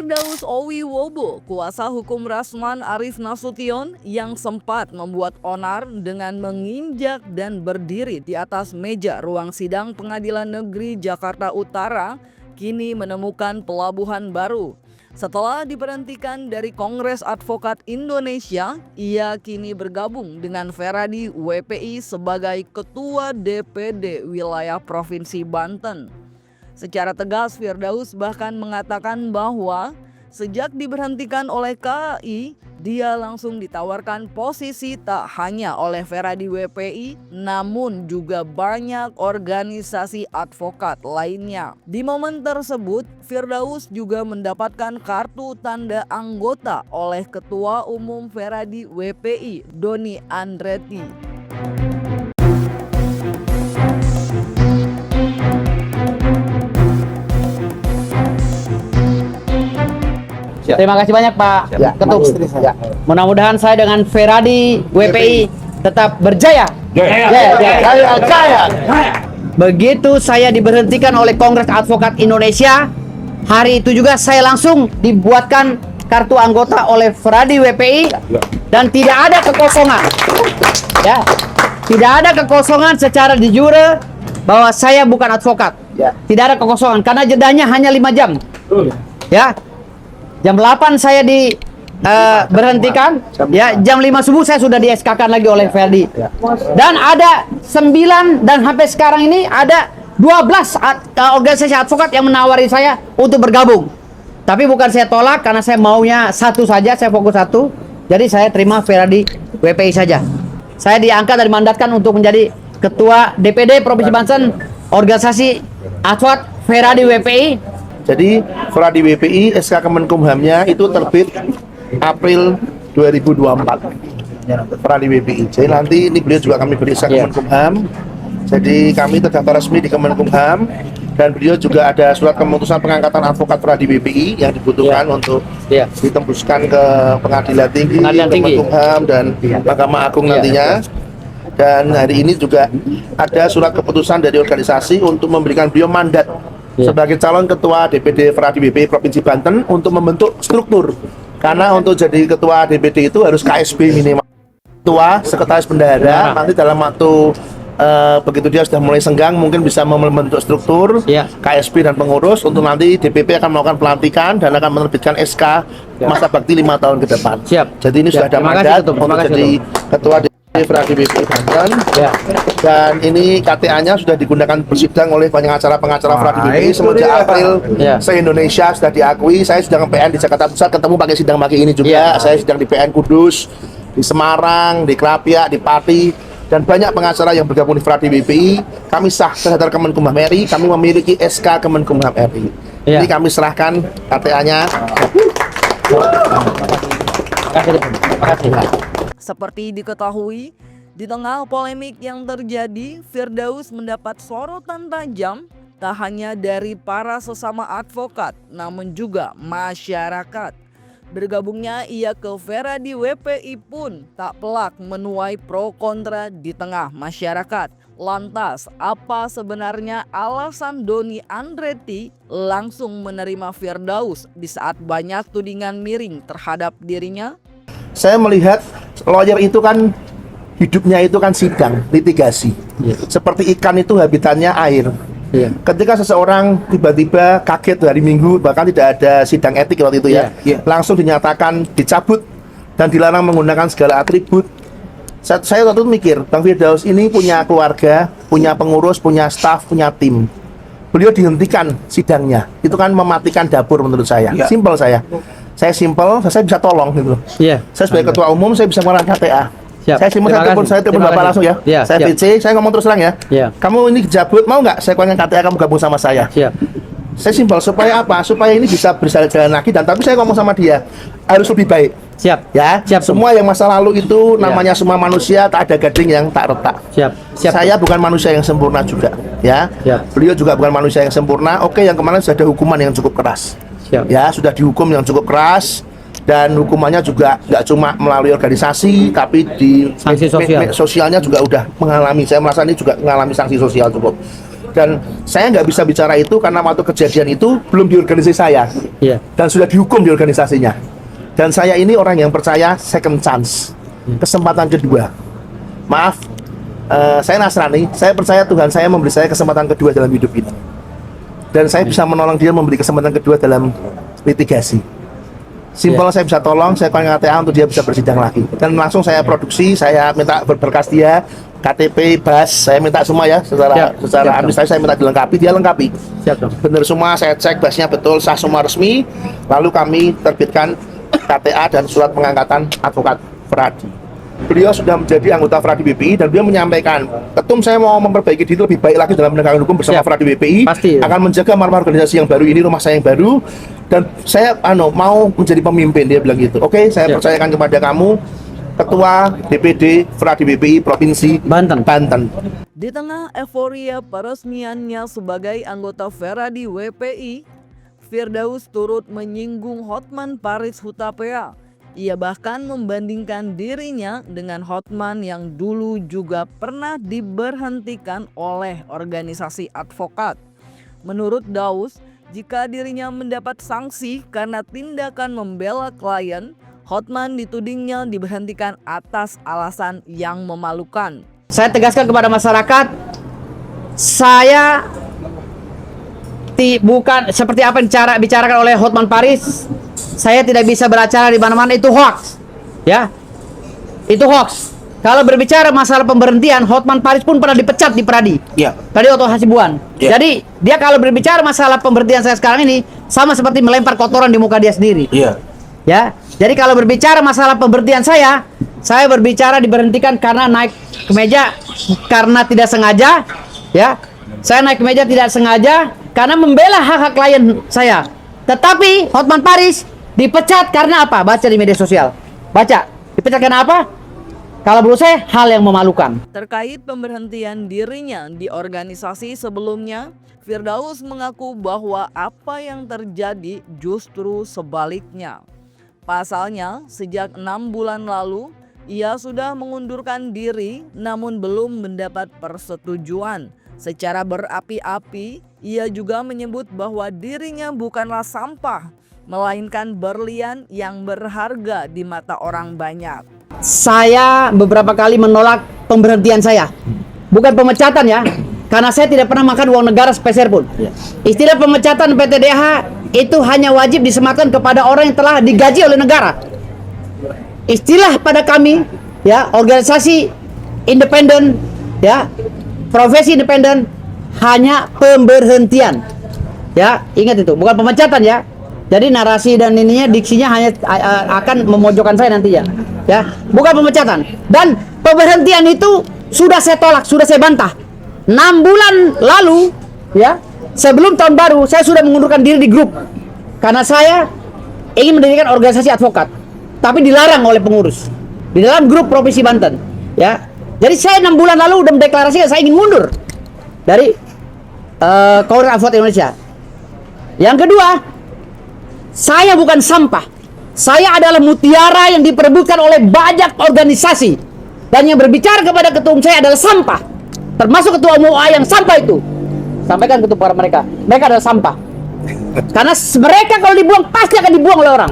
Firdaus Owiwobo, kuasa hukum Rasman Arif Nasution yang sempat membuat onar dengan menginjak dan berdiri di atas meja ruang sidang Pengadilan Negeri Jakarta Utara, kini menemukan pelabuhan baru. Setelah diberhentikan dari Kongres Advokat Indonesia, ia kini bergabung dengan Feradi WPI sebagai Ketua DPD Wilayah Provinsi Banten. Secara tegas, Firdaus bahkan mengatakan bahwa sejak diberhentikan oleh KAI, dia langsung ditawarkan posisi tak hanya oleh Feradi WPI, namun juga banyak organisasi advokat lainnya. Di momen tersebut, Firdaus juga mendapatkan kartu tanda anggota oleh Ketua Umum Feradi WPI, Doni Andretti. Terima kasih banyak Pak Ketum. Mudah-mudahan saya dengan Feradi WPI tetap berjaya. Jaya. Begitu saya diberhentikan oleh Kongres Advokat Indonesia, hari itu juga saya langsung dibuatkan kartu anggota oleh Feradi WPI dan tidak ada kekosongan. Ya. Tidak ada kekosongan secara de jure bahwa saya bukan advokat. Tidak ada kekosongan karena jedanya hanya 5 jam. Ya. Jam 8 saya diberhentikan, ya jam 5 subuh saya sudah di SK-kan lagi oleh Ferdi. Dan ada 9 dan sampai sekarang ini ada 12 organisasi advokat yang menawari saya untuk bergabung. Tapi bukan saya tolak karena saya maunya satu saja, saya fokus satu. Jadi saya terima Ferdi WPI saja. Saya diangkat dan dimandatkan untuk menjadi Ketua DPD Provinsi Banten organisasi advokat Ferdi WPI. Jadi Feradi WPI SK Kemenkumhamnya itu terbit April 2024. Feradi WPI. Jadi nanti ini beliau juga kami beri SK Kemenkumham. Jadi kami terdaftar resmi di Kemenkumham dan beliau juga ada surat keputusan pengangkatan advokat Feradi WPI yang dibutuhkan untuk ditembuskan ke Pengadilan Tinggi, Kemenkumham dan Mahkamah Agung nantinya. Dan hari ini juga ada surat keputusan dari organisasi untuk memberikan beliau mandat sebagai calon ketua DPD Feradi WPI Provinsi Banten untuk membentuk struktur. Karena untuk jadi ketua DPD itu harus KSB minimal. Ketua, sekretaris bendahara, nanti dalam waktu begitu dia sudah mulai senggang mungkin bisa membentuk struktur KSB dan pengurus untuk nanti DPP akan melakukan pelantikan dan akan menerbitkan SK masa bakti 5 tahun ke depan. Jadi ini sudah ada mandat untuk jadi ketua Feradi WPI Banten. Dan ini KTA-nya sudah digunakan bersidang oleh banyak pengacara Feradi WPI semenjak April se-Indonesia sudah diakui. Saya sedang PN di Jakarta Pusat, ketemu pakai sidang pagi ini juga. Saya sedang di PN Kudus, di Semarang, di Krapiak, di Pati, dan banyak pengacara yang bergabung di Feradi WPI. Kami sah terhadap Kemenkumham RI, kami memiliki SK Kemenkumham RI. Ini kami serahkan KTA-nya. Seperti diketahui, di tengah polemik yang terjadi, Firdaus mendapat sorotan tajam tak hanya dari para sesama advokat, namun juga masyarakat. Bergabungnya ia ke Feradi WPI pun tak pelak menuai pro kontra di tengah masyarakat. Lantas, apa sebenarnya alasan Doni Andretti langsung menerima Firdaus di saat banyak tudingan miring terhadap dirinya? Saya melihat lawyer itu kan hidupnya itu kan sidang, litigasi. Seperti ikan itu habitatnya air. Ketika seseorang tiba-tiba kaget hari Minggu, bahkan tidak ada sidang etik waktu itu langsung dinyatakan dicabut dan dilarang menggunakan segala atribut. Saya waktu itu mikir, Bang Firdaus ini punya keluarga, punya pengurus, punya staf, punya tim. Beliau dihentikan sidangnya, itu kan mematikan dapur menurut saya. Simpel saya simpel, saya bisa tolong gitu loh. Saya sebagai ketua umum, saya bisa mengeluarkan KTA. Saya simpel, saya telepon Bapak langsung ya. Saya VC, saya ngomong terus terang ya. Kamu ini dijabut, mau nggak saya keluarkan KTA, kamu gabung sama saya. Saya simpel, supaya apa? Supaya ini bisa berjalan lagi, dan tapi saya ngomong sama dia, harus lebih baik. Semua yang masa lalu itu namanya semua manusia, tak ada gading yang tak retak. Saya bukan manusia yang sempurna juga. Beliau juga bukan manusia yang sempurna. Oke, yang kemarin sudah ada hukuman yang cukup keras. Sudah dihukum yang cukup keras dan hukumannya juga nggak cuma melalui organisasi tapi di sanksi sosialnya juga udah mengalami. Saya merasa ini juga mengalami sanksi sosial cukup. Dan saya nggak bisa bicara itu karena waktu kejadian itu belum di organisasi saya. Iya. Dan sudah dihukum di organisasinya. Dan saya ini orang yang percaya second chance, kesempatan kedua. Maaf, saya Nasrani, saya percaya Tuhan saya memberi saya kesempatan kedua dalam hidup ini. Dan saya bisa menolong dia memberi kesempatan kedua dalam litigasi. Simpel, saya bisa tolong, saya panggil KTA untuk dia bisa bersidang lagi. Dan langsung saya produksi, saya minta berkas dia, KTP, BAS, saya minta semua ya, secara administrasi saya minta dilengkapi, dia lengkapi. Benar semua, saya cek BAS-nya betul, sah semua resmi, lalu kami terbitkan KTA dan surat pengangkatan advokat Fradi. Beliau sudah menjadi anggota Fradi BPI dan beliau menyampaikan, ketum saya mau memperbaiki diri lebih baik lagi dalam penegakan hukum bersama Fradi BPI. Pasti. Akan menjaga marwah organisasi yang baru ini, rumah saya yang baru, dan saya mau menjadi pemimpin, dia bilang gitu. Oke, saya percayakan kepada kamu, Ketua DPD Fradi BPI Provinsi Banten. Di tengah euforia peresmiannya sebagai anggota Fradi WPI, Firdaus turut menyinggung Hotman Paris Hutapea. Ia bahkan membandingkan dirinya dengan Hotman yang dulu juga pernah diberhentikan oleh organisasi advokat. Menurut Daus, jika dirinya mendapat sanksi karena tindakan membela klien, Hotman ditudingnya diberhentikan atas alasan yang memalukan. Saya tegaskan kepada masyarakat, saya bukan seperti apa yang bicarakan oleh Hotman Paris. Saya tidak bisa beracara di mana-mana, itu hoax. Ya. Itu hoax. Kalau berbicara masalah pemberhentian, Hotman Paris pun pernah dipecat di Pradi. Iya. Pradi Oto Hasibuan. Ya. Jadi, dia kalau berbicara masalah pemberhentian saya sekarang ini sama seperti melempar kotoran di muka dia sendiri. Iya. Ya. Jadi kalau berbicara masalah pemberhentian saya berbicara diberhentikan karena naik ke meja karena tidak sengaja, ya. Saya naik ke meja tidak sengaja karena membela hak-hak klien saya. Tetapi Hotman Paris dipecat karena apa? Baca di media sosial. Baca. Dipecat karena apa? Kalau menurut saya hal yang memalukan. Terkait pemberhentian dirinya di organisasi sebelumnya, Firdaus mengaku bahwa apa yang terjadi justru sebaliknya. Pasalnya, sejak 6 bulan lalu, ia sudah mengundurkan diri namun belum mendapat persetujuan. Secara berapi-api, ia juga menyebut bahwa dirinya bukanlah sampah, melainkan berlian yang berharga di mata orang banyak. Saya beberapa kali menolak pemberhentian saya. Bukan pemecatan ya, karena saya tidak pernah makan uang negara sepeser pun. Istilah pemecatan PTDH itu hanya wajib disematkan kepada orang yang telah digaji oleh negara. Istilah pada kami, ya, organisasi independen, ya, profesi independen, hanya pemberhentian. Ya, ingat itu, bukan pemecatan ya. Jadi narasi dan ininya diksinya hanya akan memojokkan saya nantinya. Ya, bukan pemecatan. Dan pemberhentian itu sudah saya tolak, sudah saya bantah. 6 bulan lalu, ya, sebelum tahun baru saya sudah mengundurkan diri di grup. Karena saya ingin mendirikan organisasi advokat, tapi dilarang oleh pengurus di dalam grup Provinsi Banten, ya. Jadi saya 6 bulan lalu udah mendeklarasikan saya ingin mundur dari Kongres Advokat Indonesia. Yang kedua, saya bukan sampah. Saya adalah mutiara yang diperebutkan oleh banyak organisasi. Dan yang berbicara kepada ketua umum saya adalah sampah. Termasuk ketua umum yang sampah itu. Sampaikan kepada mereka, mereka adalah sampah. Karena mereka kalau dibuang pasti akan dibuang oleh orang.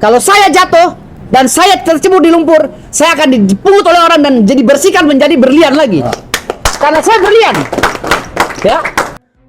Kalau saya jatuh dan saya tercebur di lumpur, saya akan dipungut oleh orang dan jadi bersihkan menjadi berlian lagi. Karena saya berlian. Ya.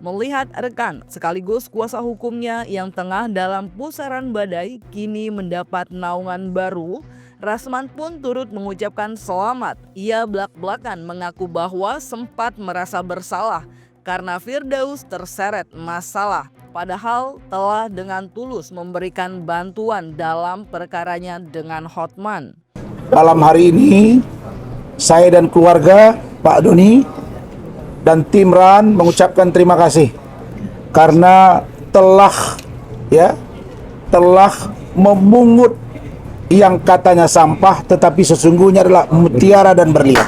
Melihat rekan sekaligus kuasa hukumnya yang tengah dalam pusaran badai kini mendapat naungan baru, Rasman pun turut mengucapkan selamat. Ia belak-belakan mengaku bahwa sempat merasa bersalah karena Firdaus terseret masalah, padahal telah dengan tulus memberikan bantuan dalam perkaranya dengan Hotman. Malam hari ini, saya dan keluarga Pak Doni dan tim RAN mengucapkan terima kasih karena telah memungut yang katanya sampah tetapi sesungguhnya adalah mutiara dan berlian.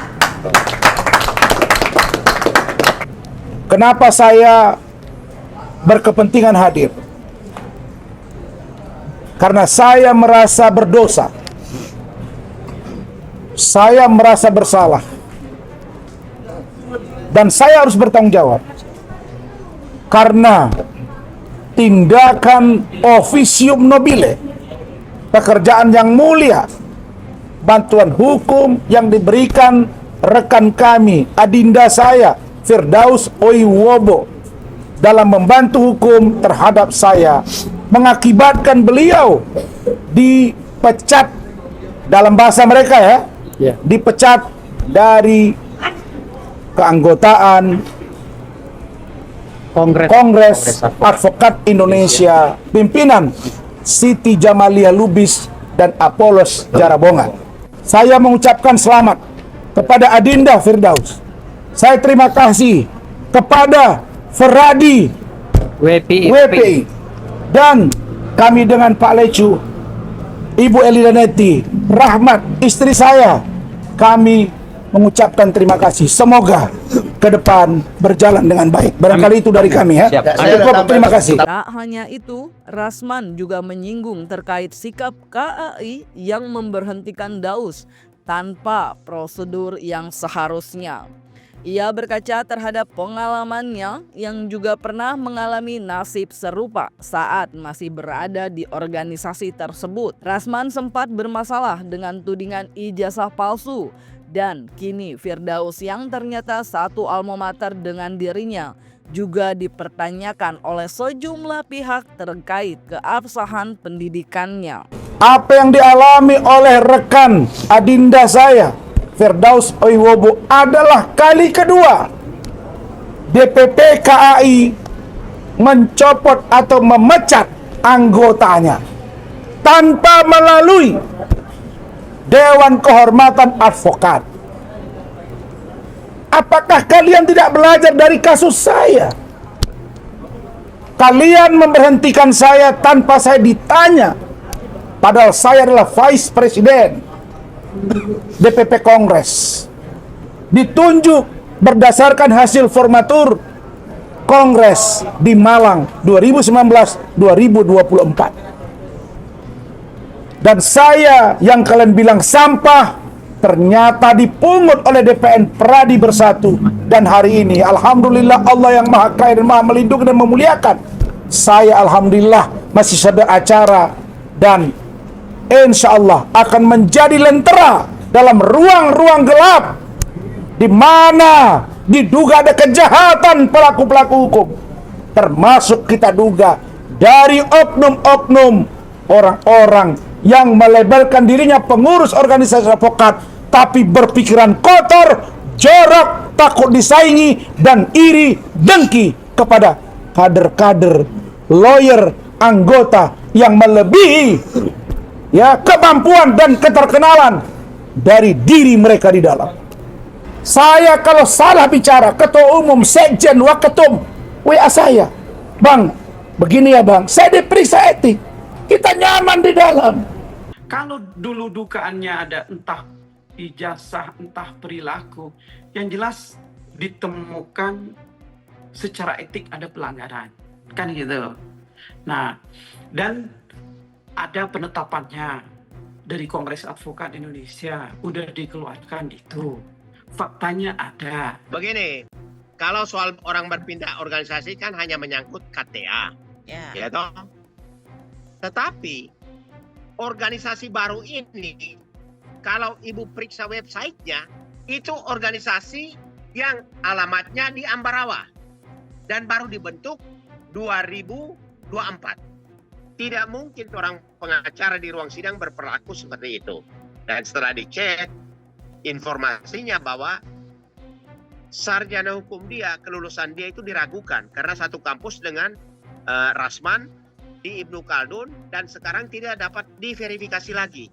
Kenapa saya berkepentingan hadir? Karena saya merasa berdosa. Saya merasa bersalah. Dan saya harus bertanggung jawab. karena tindakan officium nobile, pekerjaan yang mulia, bantuan hukum yang diberikan rekan kami, adinda saya, Firdaus Oiwobo, dalam membantu hukum terhadap saya, mengakibatkan beliau dipecat, dalam bahasa mereka dipecat dari keanggotaan Kongres Advokat Indonesia, pimpinan Siti Jamalia Lubis dan Apolos Jarabongan. Saya mengucapkan selamat kepada Adinda Firdaus. Saya terima kasih kepada Feradi WPI dan kami dengan Pak Lecu, Ibu Elidanetti, Rahmat istri saya, kami mengucapkan terima kasih. Semoga ke depan berjalan dengan baik. Barangkali itu dari kami ya. Cukup, terima kasih. Tak hanya itu, Rasman juga menyinggung terkait sikap KAI yang memberhentikan Daus tanpa prosedur yang seharusnya. Ia berkaca terhadap pengalamannya yang juga pernah mengalami nasib serupa saat masih berada di organisasi tersebut. Rasman sempat bermasalah dengan tudingan ijazah palsu, dan kini Firdaus yang ternyata satu alma mater dengan dirinya juga dipertanyakan oleh sejumlah pihak terkait keabsahan pendidikannya. Apa yang dialami oleh rekan adinda saya, Firdaus Oiwobo, adalah kali kedua DPP KAI mencopot atau memecat anggotanya tanpa melalui Dewan Kehormatan Advokat. Apakah kalian tidak belajar dari kasus saya? Kalian memberhentikan saya tanpa saya ditanya, padahal saya adalah Vice Presiden DPP Kongres, ditunjuk berdasarkan hasil formatur Kongres di Malang 2019-2024. Dan saya yang kalian bilang sampah, ternyata dipungut oleh DPN Pradi Bersatu. Dan hari ini alhamdulillah Allah yang maha kaya dan maha melindungi dan memuliakan, saya alhamdulillah masih sedang acara dan insya Allah akan menjadi lentera dalam ruang-ruang gelap di mana diduga ada kejahatan pelaku-pelaku hukum, termasuk kita duga dari oknum-oknum orang-orang yang melabelkan dirinya pengurus organisasi advokat, tapi berpikiran kotor, jorok, takut disaingi, dan iri dengki kepada kader-kader, lawyer, anggota yang melebihi kemampuan dan keterkenalan dari diri mereka di dalam. Saya kalau salah bicara, ketua umum, sekjen, waketum WA saya, Bang, begini ya Bang, saya diperiksa etik, kita nyaman di dalam. Kalau dulu dugaannya ada entah ijazah, entah perilaku, yang jelas ditemukan secara etik ada pelanggaran, kan gitu. Nah, dan ada penetapannya dari Kongres Advokat Indonesia, udah dikeluarkan itu. Faktanya ada. Begini, kalau soal orang berpindah organisasi kan hanya menyangkut KTA, ya toh. Tetapi organisasi baru ini, kalau ibu periksa websitenya, itu organisasi yang alamatnya di Ambarawa dan baru dibentuk 2024. Tidak mungkin orang pengacara di ruang sidang berperilaku seperti itu. Dan setelah dicek, informasinya bahwa sarjana hukum dia, kelulusan dia itu diragukan karena satu kampus dengan Rasman di Ibnu Khaldun dan sekarang tidak dapat diverifikasi lagi.